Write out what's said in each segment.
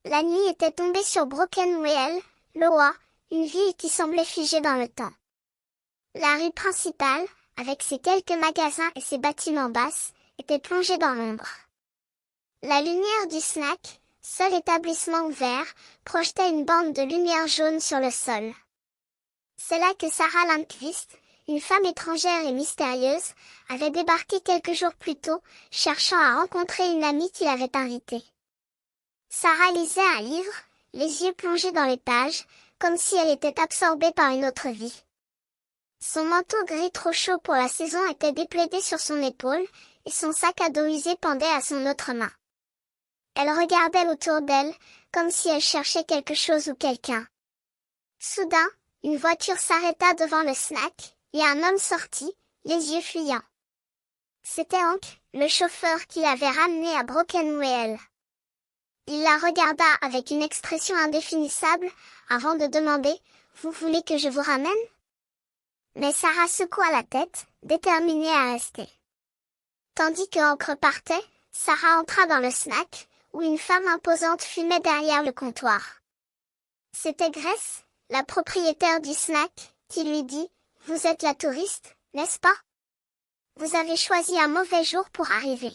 La nuit était tombée sur Brokenwell, Iowa, une ville qui semblait figée dans le temps. La rue principale, avec ses quelques magasins et ses bâtiments basses, était plongée dans l'ombre. La lumière du snack, seul établissement ouvert, projetait une bande de lumière jaune sur le sol. C'est là que Sarah Lundqvist, une femme étrangère et mystérieuse, avait débarqué quelques jours plus tôt, cherchant à rencontrer une amie qui l'avait invitée. Sarah lisait un livre, les yeux plongés dans les pages, comme si elle était absorbée par une autre vie. Son manteau gris trop chaud pour la saison était déplaidé sur son épaule, et son sac à dos usé pendait à son autre main. Elle regardait autour d'elle, comme si elle cherchait quelque chose ou quelqu'un. Soudain, une voiture s'arrêta devant le snack, et un homme sortit, les yeux fuyants. C'était Hank, le chauffeur qui l'avait ramené à Brokenwell. Il la regarda avec une expression indéfinissable, avant de demander « Vous voulez que je vous ramène ?» Mais Sarah secoua la tête, déterminée à rester. Tandis que Hank repartait, Sarah entra dans le snack, où une femme imposante fumait derrière le comptoir. C'était Grace, la propriétaire du snack, qui lui dit « Vous êtes la touriste, n'est-ce pas? Vous avez choisi un mauvais jour pour arriver. »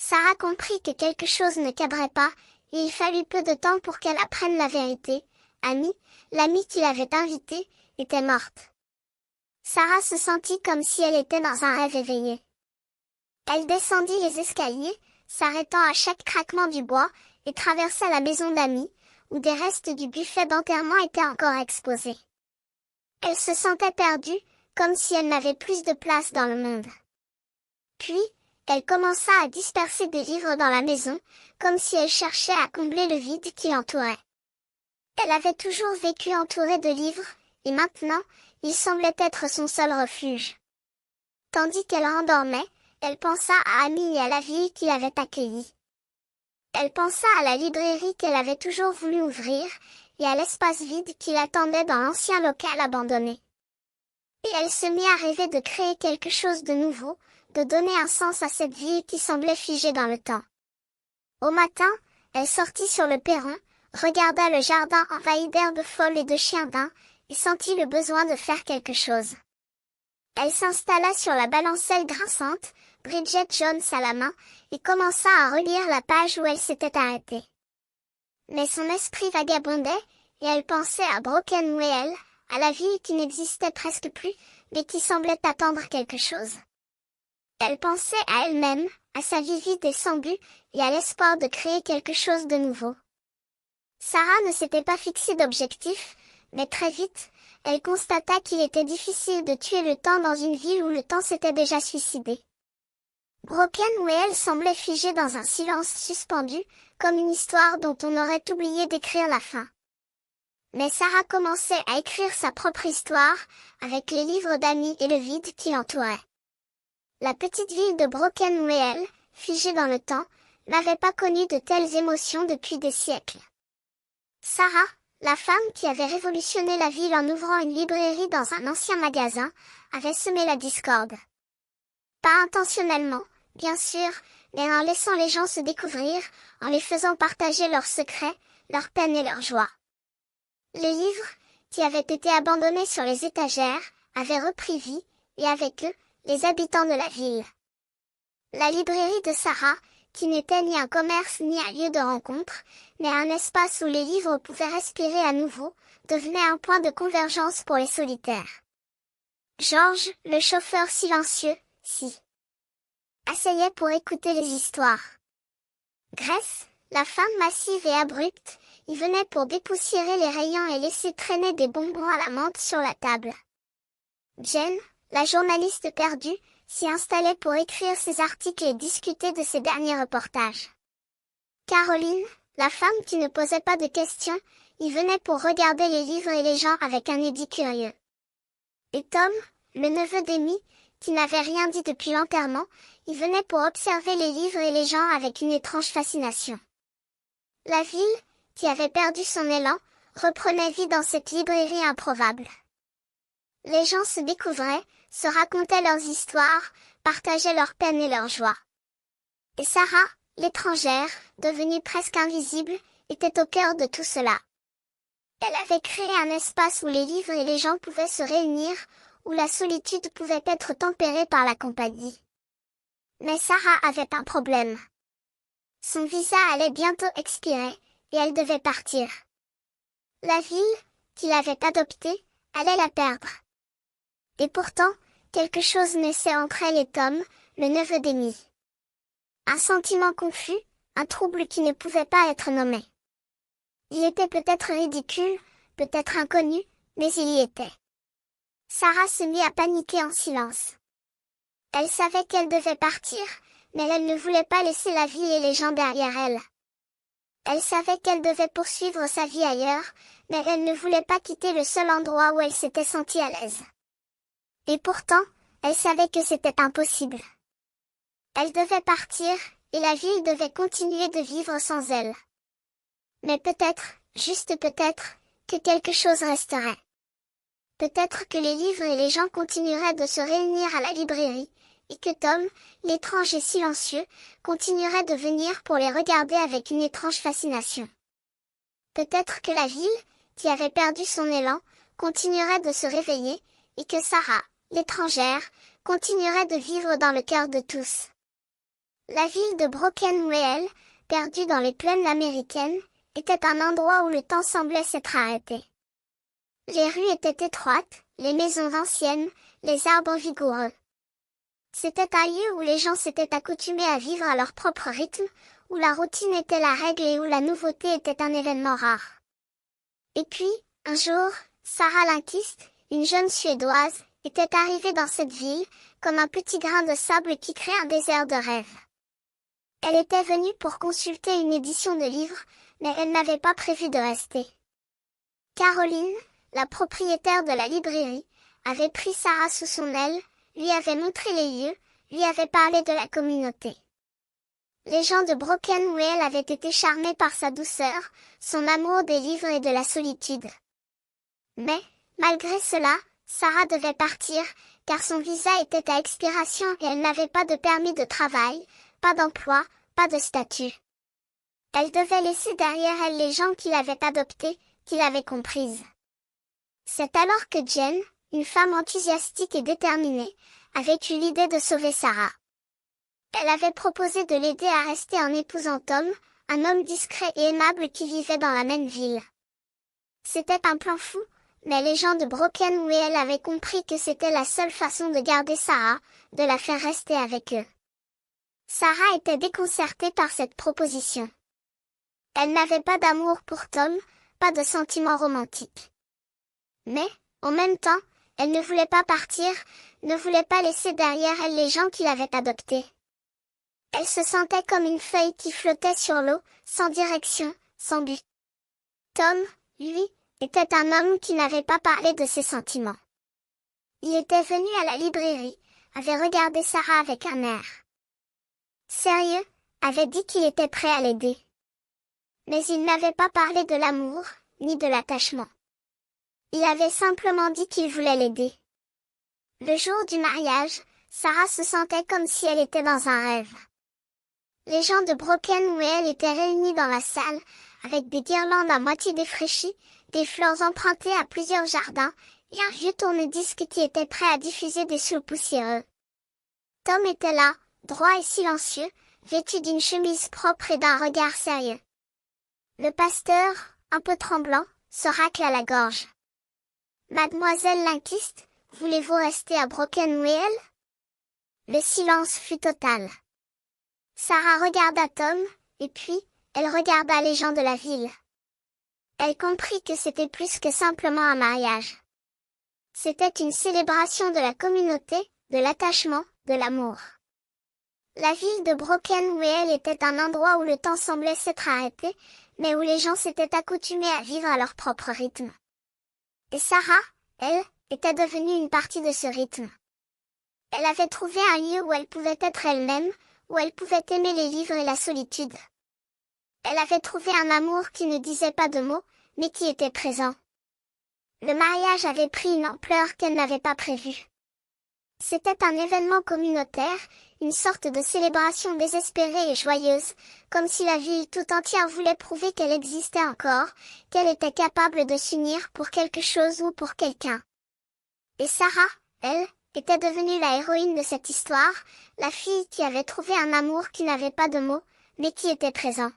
Sarah comprit que quelque chose ne cadrait pas, et il fallut peu de temps pour qu'elle apprenne la vérité. Amy, l'amie qui l'avait invitée, était morte. Sarah se sentit comme si elle était dans un rêve éveillé. Elle descendit les escaliers, s'arrêtant à chaque craquement du bois, et traversa la maison d'Amy, où des restes du buffet d'enterrement étaient encore exposés. Elle se sentait perdue, comme si elle n'avait plus de place dans le monde. Puis, elle commença à disperser des livres dans la maison, comme si elle cherchait à combler le vide qui l'entourait. Elle avait toujours vécu entourée de livres, et maintenant, il semblait être son seul refuge. Tandis qu'elle rendormait, elle pensa à Amy et à la ville qui l'avait accueillie. Elle pensa à la librairie qu'elle avait toujours voulu ouvrir, et à l'espace vide qui l'attendait dans l'ancien local abandonné. Et elle se mit à rêver de créer quelque chose de nouveau, de donner un sens à cette ville qui semblait figée dans le temps. Au matin, elle sortit sur le perron, regarda le jardin envahi d'herbes folles et de chiens daims, et sentit le besoin de faire quelque chose. Elle s'installa sur la balancelle grinçante, Bridget Jones à la main, et commença à relire la page où elle s'était arrêtée. Mais son esprit vagabondait, et elle pensait à Brokenwell, à la ville qui n'existait presque plus, mais qui semblait attendre quelque chose. Elle pensait à elle-même, à sa vie vide et sans but, et à l'espoir de créer quelque chose de nouveau. Sarah ne s'était pas fixé d'objectif, mais très vite, elle constata qu'il était difficile de tuer le temps dans une ville où le temps s'était déjà suicidé. Brokenwell semblait figé dans un silence suspendu, comme une histoire dont on aurait oublié d'écrire la fin. Mais Sarah commençait à écrire sa propre histoire, avec les livres d'Amy et le vide qui l'entourait. La petite ville de Brokenwell, figée dans le temps, n'avait pas connu de telles émotions depuis des siècles. Sarah, la femme qui avait révolutionné la ville en ouvrant une librairie dans un ancien magasin, avait semé la discorde. Pas intentionnellement, bien sûr, mais en laissant les gens se découvrir, en les faisant partager leurs secrets, leurs peines et leurs joies. Les livres, qui avaient été abandonnés sur les étagères, avaient repris vie, et avec eux, les habitants de la ville. La librairie de Sarah, qui n'était ni un commerce ni un lieu de rencontre, mais un espace où les livres pouvaient respirer à nouveau, devenait un point de convergence pour les solitaires. George, le chauffeur silencieux, asseyait pour écouter les histoires. Grace, la femme massive et abrupte, y venait pour dépoussiérer les rayons et laisser traîner des bonbons à la menthe sur la table. Jen, la journaliste perdue, s'y installait pour écrire ses articles et discuter de ses derniers reportages. Caroline, la femme qui ne posait pas de questions, y venait pour regarder les livres et les gens avec un édit curieux. Et Tom, le neveu d'Amy, qui n'avait rien dit depuis l'enterrement, y venait pour observer les livres et les gens avec une étrange fascination. La ville, qui avait perdu son élan, reprenait vie dans cette librairie improbable. Les gens se découvraient, se racontaient leurs histoires, partageaient leurs peines et leurs joies. Et Sarah, l'étrangère, devenue presque invisible, était au cœur de tout cela. Elle avait créé un espace où les livres et les gens pouvaient se réunir, où la solitude pouvait être tempérée par la compagnie. Mais Sarah avait un problème. Son visa allait bientôt expirer, et elle devait partir. La ville, qui l'avait adoptée, allait la perdre. Et pourtant, quelque chose naissait entre elle et Tom, le neveu d'Amy. Un sentiment confus, un trouble qui ne pouvait pas être nommé. Il était peut-être ridicule, peut-être inconnu, mais il y était. Sarah se mit à paniquer en silence. Elle savait qu'elle devait partir, mais elle ne voulait pas laisser la vie et les gens derrière elle. Elle savait qu'elle devait poursuivre sa vie ailleurs, mais elle ne voulait pas quitter le seul endroit où elle s'était sentie à l'aise. Et pourtant, elle savait que c'était impossible. Elle devait partir, et la ville devait continuer de vivre sans elle. Mais peut-être, juste peut-être, que quelque chose resterait. Peut-être que les livres et les gens continueraient de se réunir à la librairie, et que Tom, l'étrange et silencieux, continuerait de venir pour les regarder avec une étrange fascination. Peut-être que la ville, qui avait perdu son élan, continuerait de se réveiller, et que Sarah, l'étrangère, continuerait de vivre dans le cœur de tous. La ville de Brokenwell, perdue dans les plaines américaines, était un endroit où le temps semblait s'être arrêté. Les rues étaient étroites, les maisons anciennes, les arbres vigoureux. C'était un lieu où les gens s'étaient accoutumés à vivre à leur propre rythme, où la routine était la règle et où la nouveauté était un événement rare. Et puis, un jour, Sarah Lindqvist, une jeune Suédoise, était arrivée dans cette ville, comme un petit grain de sable qui crée un désert de rêve. Elle était venue pour consulter une édition de livres, mais elle n'avait pas prévu de rester. Caroline, la propriétaire de la librairie, avait pris Sarah sous son aile, lui avait montré les lieux, lui avait parlé de la communauté. Les gens de Brokenwell avaient été charmés par sa douceur, son amour des livres et de la solitude. Mais, malgré cela, Sarah devait partir, car son visa était à expiration et elle n'avait pas de permis de travail, pas d'emploi, pas de statut. Elle devait laisser derrière elle les gens qui l'avaient adoptée, qui l'avaient comprise. C'est alors que Jen, une femme enthousiastique et déterminée, avait eu l'idée de sauver Sarah. Elle avait proposé de l'aider à rester en épousant Tom, un homme discret et aimable qui vivait dans la même ville. C'était un plan fou, mais les gens de Brokenwell avaient compris que c'était la seule façon de garder Sarah, de la faire rester avec eux. Sarah était déconcertée par cette proposition. Elle n'avait pas d'amour pour Tom, pas de sentiments romantiques. Mais, en même temps, elle ne voulait pas partir, ne voulait pas laisser derrière elle les gens qui l'avaient adoptée. Elle se sentait comme une feuille qui flottait sur l'eau, sans direction, sans but. Tom, lui, était un homme qui n'avait pas parlé de ses sentiments. Il était venu à la librairie, avait regardé Sarah avec un air sérieux, avait dit qu'il était prêt à l'aider. Mais il n'avait pas parlé de l'amour, ni de l'attachement. Il avait simplement dit qu'il voulait l'aider. Le jour du mariage, Sarah se sentait comme si elle était dans un rêve. Les gens de Brokenwell étaient réunis dans la salle, avec des guirlandes à moitié défraîchies, des fleurs empruntées à plusieurs jardins, et un vieux tourne-disque qui était prêt à diffuser des sons poussiéreux. Tom était là, droit et silencieux, vêtu d'une chemise propre et d'un regard sérieux. Le pasteur, un peu tremblant, se racle à la gorge. « Mademoiselle Lindqvist, voulez-vous rester à Brokenwell ?» Le silence fut total. Sarah regarda Tom, et puis, elle regarda les gens de la ville. Elle comprit que c'était plus que simplement un mariage. C'était une célébration de la communauté, de l'attachement, de l'amour. La ville de Brokenwell était un endroit où le temps semblait s'être arrêté, mais où les gens s'étaient accoutumés à vivre à leur propre rythme. Et Sarah, elle, était devenue une partie de ce rythme. Elle avait trouvé un lieu où elle pouvait être elle-même, où elle pouvait aimer les livres et la solitude. Elle avait trouvé un amour qui ne disait pas de mots, mais qui était présent. Le mariage avait pris une ampleur qu'elle n'avait pas prévue. C'était un événement communautaire, une sorte de célébration désespérée et joyeuse, comme si la ville tout entière voulait prouver qu'elle existait encore, qu'elle était capable de s'unir pour quelque chose ou pour quelqu'un. Et Sarah, elle, était devenue la héroïne de cette histoire, la fille qui avait trouvé un amour qui n'avait pas de mots, mais qui était présent.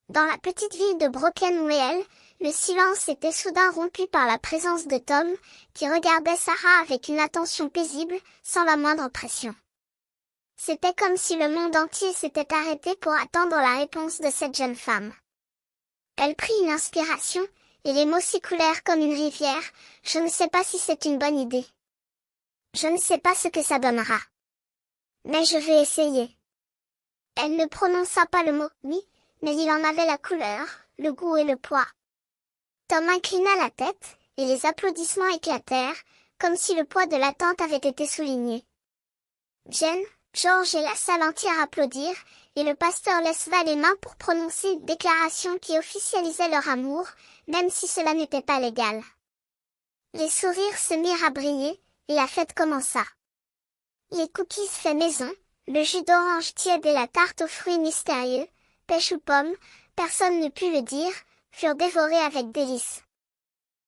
Dans la petite ville de Brokenwell, le silence était soudain rompu par la présence de Tom, qui regardait Sarah avec une attention paisible, sans la moindre pression. C'était comme si le monde entier s'était arrêté pour attendre la réponse de cette jeune femme. Elle prit une inspiration, et les mots s'écoulèrent comme une rivière. Je ne sais pas si c'est une bonne idée. Je ne sais pas ce que ça donnera. Mais je vais essayer. Elle ne prononça pas le mot « oui », mais il en avait la couleur, le goût et le poids. Tom inclina la tête, et les applaudissements éclatèrent, comme si le poids de l'attente avait été souligné. Jen, George et la salle entière applaudirent, et le pasteur leva les mains pour prononcer une déclaration qui officialisait leur amour, même si cela n'était pas légal. Les sourires se mirent à briller, et la fête commença. Les cookies faits maison, le jus d'orange tiède et la tarte aux fruits mystérieux, pêche ou pomme, personne ne put le dire, furent dévorés avec délice.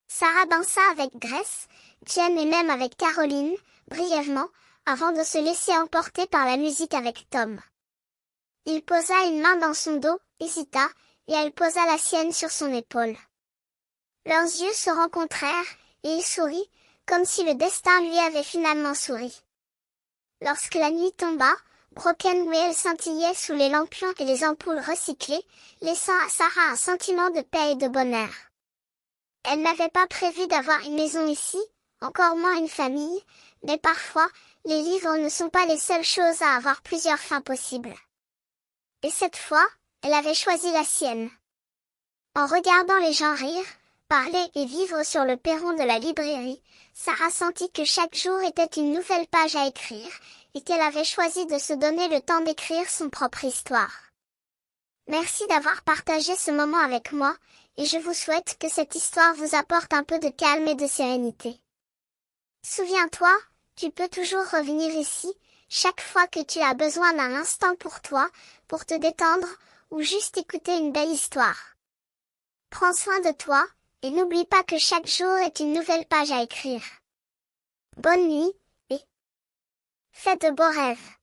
Sarah dansa avec Grace, Jen et même avec Caroline, brièvement, avant de se laisser emporter par la musique avec Tom. Il posa une main dans son dos, hésita, et elle posa la sienne sur son épaule. Leurs yeux se rencontrèrent, et il sourit, comme si le destin lui avait finalement souri. Lorsque la nuit tomba, Brokenwell scintillait sous les lampions et les ampoules recyclées, laissant à Sarah un sentiment de paix et de bonheur. Elle n'avait pas prévu d'avoir une maison ici, encore moins une famille, mais parfois, les livres ne sont pas les seules choses à avoir plusieurs fins possibles. Et cette fois, elle avait choisi la sienne. En regardant les gens rire, parler et vivre sur le perron de la librairie, Sarah sentit que chaque jour était une nouvelle page à écrire, et qu'elle avait choisi de se donner le temps d'écrire son propre histoire. Merci d'avoir partagé ce moment avec moi, et je vous souhaite que cette histoire vous apporte un peu de calme et de sérénité. Souviens-toi, tu peux toujours revenir ici, chaque fois que tu as besoin d'un instant pour toi, pour te détendre, ou juste écouter une belle histoire. Prends soin de toi, et n'oublie pas que chaque jour est une nouvelle page à écrire. Bonne nuit, et fais de beaux rêves.